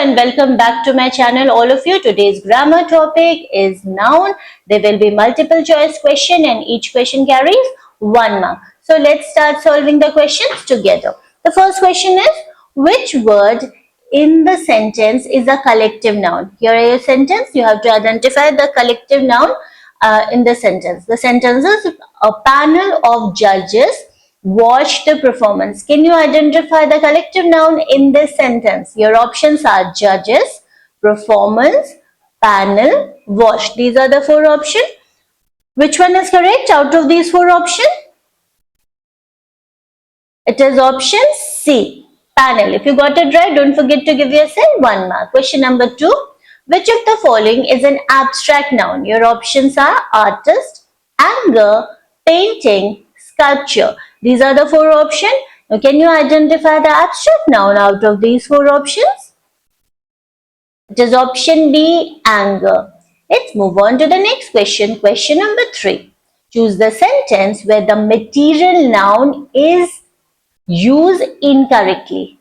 and welcome back to my channel, all of you. Today's grammar topic is noun. There will be multiple choice question and each question carries 1 mark. So let's start solving the questions together. The first question is, which word in the sentence is a collective noun? Here are your sentence. You have to identify the collective noun in the sentence. The sentence is a panel of judges watch the performance. Can you identify the collective noun in this sentence? Your options are judges, performance, panel, watch. These are the 4 options. Which one is correct out of these 4 options? It is option C, panel. If you got it right, don't forget to give yourself 1 mark. Question number 2. Which of the following is an abstract noun? Your options are artist, anger, painting, sculpture. These are the 4 options. Now, can you identify the abstract noun out of these 4 options? It is option B, anger. Let's move on to the next question. Question number 3. Choose the sentence where the material noun is used incorrectly.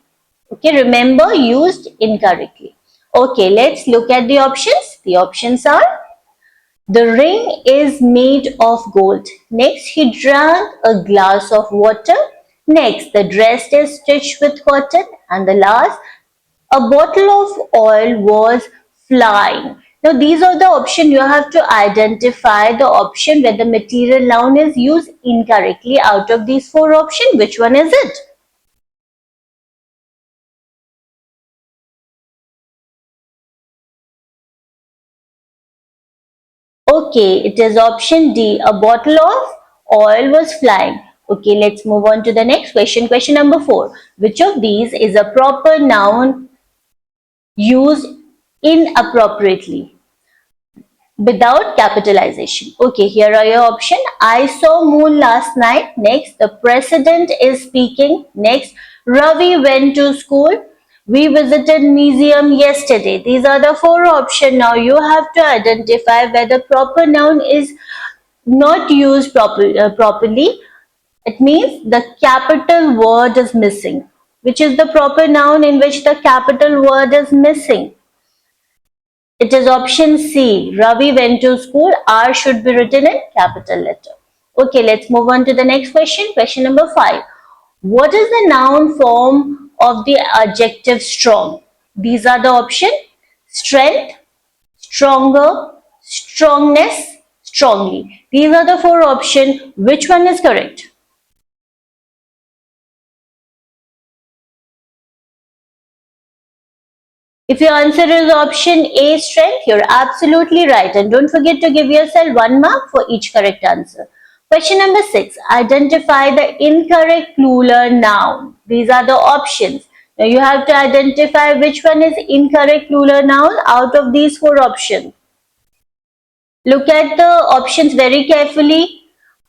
Okay, remember, used incorrectly. Okay, let's look at the options. The options are: the ring is made of gold. Next, he drank a glass of water. Next, the dress is stitched with cotton. And the last, a bottle of oil was flying. Now, these are the options. You have to identify the option where the material noun is used incorrectly. Out of these 4 options, which one is it? Okay, it is option D. A bottle of oil was flying. Okay, let's move on to the next question. Question number 4. Which of these is a proper noun used inappropriately without capitalization? Okay, here are your options. I saw moon last night. Next, the president is speaking. Next, Ravi went to school. We visited museum yesterday. These are the 4 options. Now you have to identify where the proper noun is not used properly. It means the capital word is missing. Which is the proper noun in which the capital word is missing? It is option C. Ravi went to school. R should be written in capital letter. Okay, let's move on to the next question. Question number 5. What is the noun form of the adjective strong? These are the options: strength, stronger, strongness, strongly. These are the 4 options. Which one is correct? If your answer is option A, strength, you're absolutely right. And don't forget to give yourself 1 mark for each correct answer. Question number 6. Identify the incorrect plural noun. These are the options. Now you have to identify which one is incorrect plural noun out of these 4 options. Look at the options very carefully.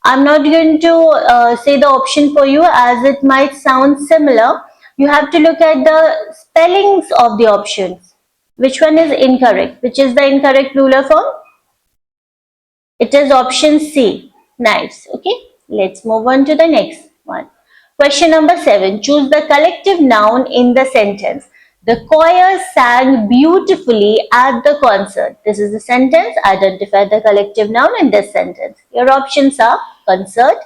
I'm not going to say the option for you as it might sound similar. You have to look at the spellings of the options. Which one is incorrect? Which is the incorrect plural form? It is option C, knives. Okay, let's move on to the next one. Question number 7. Choose the collective noun in the sentence. The choir sang beautifully at the concert. This is the sentence. Identify the collective noun in this sentence. Your options are concert,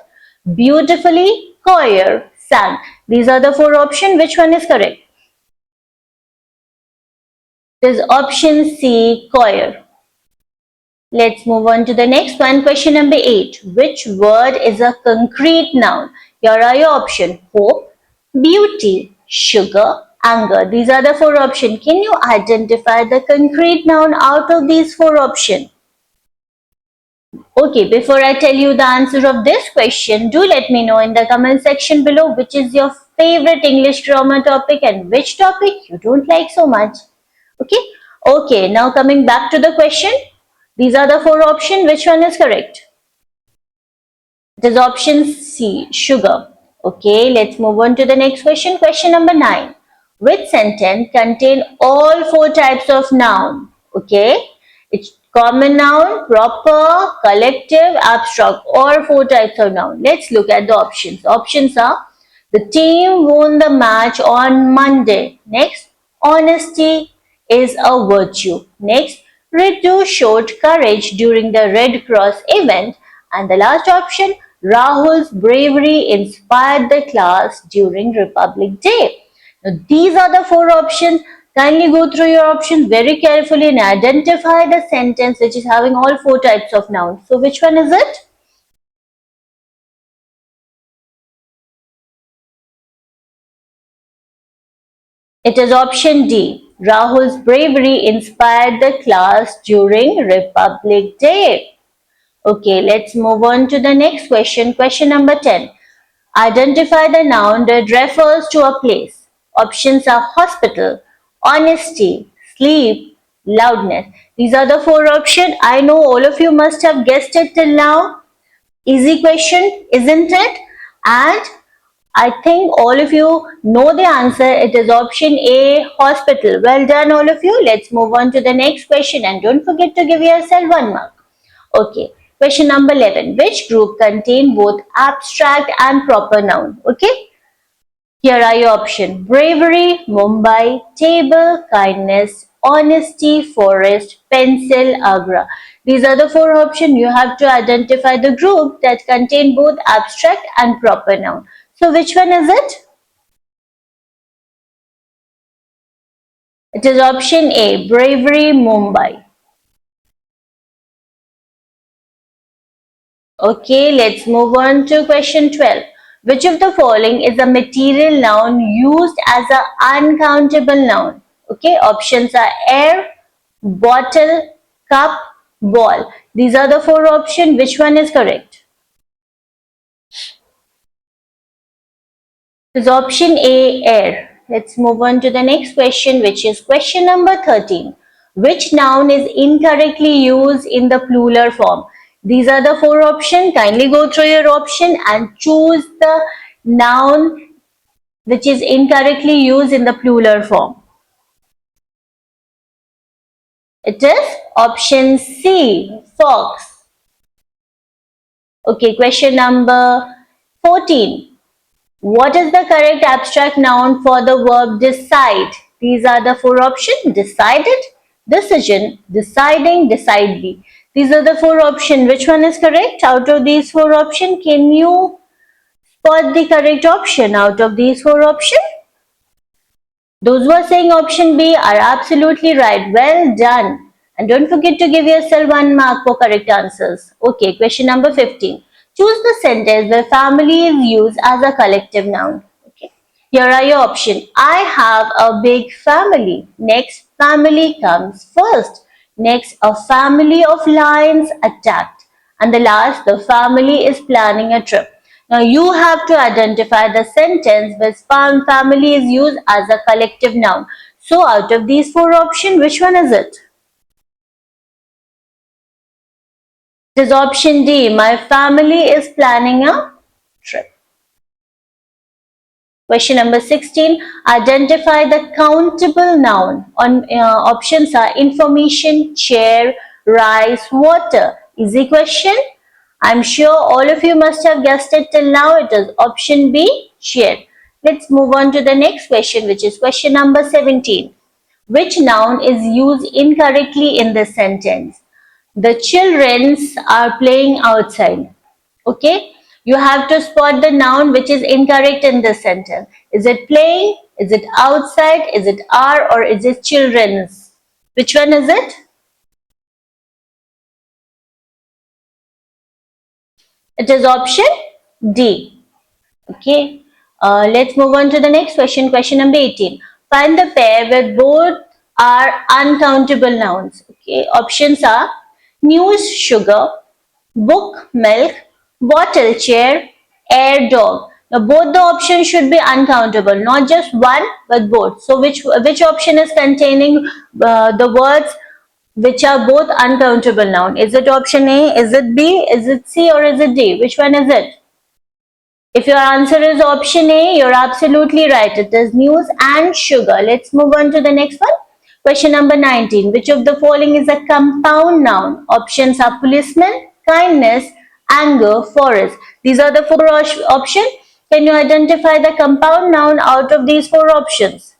beautifully, choir, sang. These are the 4 options. Which one is correct? It is option C, choir. Let's move on to the next one. Question number 8. Which word is a concrete noun? Here are your options: hope, beauty, sugar, anger. These are the 4 options. Can you identify the concrete noun out of these 4 options? Okay, before I tell you the answer of this question, do let me know in the comment section below which is your favorite English grammar topic and which topic you don't like so much. Okay, okay, now coming back to the question. These are the 4 options. Which one is correct? It is option C, sugar. Okay, let's move on to the next question. Question number 9. Which sentence contain all 4 types of noun? Okay, it's common noun, proper, collective, abstract, or 4 types of noun. Let's look at the options. Options are: the team won the match on Monday. Next, honesty, is a virtue. Next, Ritu showed courage during the Red Cross event. And the last option, Rahul's bravery inspired the class during Republic Day. Now, these are the four options. Kindly go through your options very carefully and identify the sentence which is having all four types of nouns. So, which one is it? It is option D. Rahul's bravery inspired the class during Republic Day. Okay, let's move on to the next question. Question number 10. Identify the noun that refers to a place. Options are hospital, honesty, sleep, loudness. These are the four options. I know all of you must have guessed it till now. Easy question, isn't it? And I think all of you know the answer. It is option A, hospital. Well done, all of you. Let's move on to the next question and don't forget to give yourself 1 mark. Okay, question number 11. Which group contain both abstract and proper noun? Okay, here are your options. Bravery, Mumbai, table, kindness, honesty, forest, pencil, Agra. These are the four options. You have to identify the group that contain both abstract and proper noun. So which one is it? It is option A, bravery, Mumbai. Okay, let's move on to question 12. Which of the following is a material noun used as an uncountable noun? Okay, options are air, bottle, cup, ball. These are the four options. Which one is correct? It is option A, air. Let's move on to the next question, which is question number 13. Which noun is incorrectly used in the plural form? These are the four options. Kindly go through your option and choose the noun which is incorrectly used in the plural form. It is option C, fox. Okay, question number 14. What is the correct abstract noun for the verb decide? These are the four options. Decided, decision, deciding, decidely. These are the four options. Which one is correct? Out of these four options, can you spot the correct option out of these four options? Those who are saying option B are absolutely right. Well done. And don't forget to give yourself 1 mark for correct answers. Okay, question number 15. Choose the sentence where family is used as a collective noun. Okay. Here are your options. I have a big family. Next, family comes first. Next, a family of lions attacked. And the last, the family is planning a trip. Now you have to identify the sentence where family is used as a collective noun. So out of these four options, which one is it? It is option D. My family is planning a trip. Question number 16. Identify the countable noun. Options are information, chair, rice, water. Easy question. I'm sure all of you must have guessed it till now. It is option B, chair. Let's move on to the next question, which is question number 17. Which noun is used incorrectly in this sentence? The children are playing outside. Okay, you have to spot the noun which is incorrect in this sentence. Is it playing? Is it outside? Is it are? Or is it children's? Which one is it? It is option D. Okay, let's move on to the next question. Question number 18. Find the pair where both are uncountable nouns. Okay, options are news, sugar, book, milk, bottle, chair, air, dog. Now both the options should be uncountable, not just one but both. So which option is containing the words which are both uncountable noun? Is it option A? Is it B? Is it C? Or is it D? Which one is it? If your answer is option A, you're absolutely right. It is news and sugar. Let's move on to the next one. Question number 19. Which of the following is a compound noun? Options are policeman, kindness, anger, forest. These are the four options. Can you identify the compound noun out of these four options?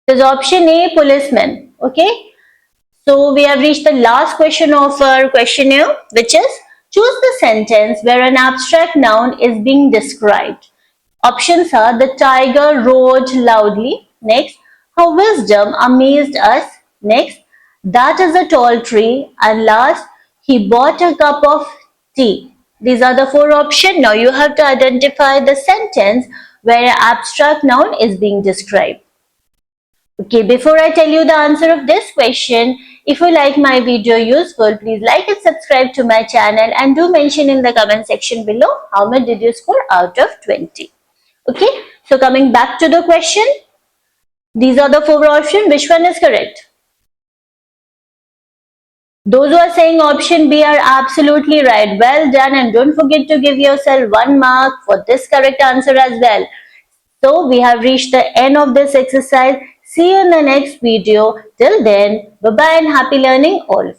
It is option A, policeman. Okay. So we have reached the last question of our questionnaire, which is choose the sentence where an abstract noun is being described. Options are the tiger roared loudly. Next, her wisdom amazed us. Next, that is a tall tree. And last, he bought a cup of tea. These are the four options. Now you have to identify the sentence where an abstract noun is being described. Okay, before I tell you the answer of this question, if you like my video useful, please like and subscribe to my channel and do mention in the comment section below how much did you score out of 20. Okay, so coming back to the question, these are the four options. Which one is correct? Those who are saying option B are absolutely right. Well done, and don't forget to give yourself 1 mark for this correct answer as well. So we have reached the end of this exercise. See you in the next video. Till then, bye bye and happy learning all of you.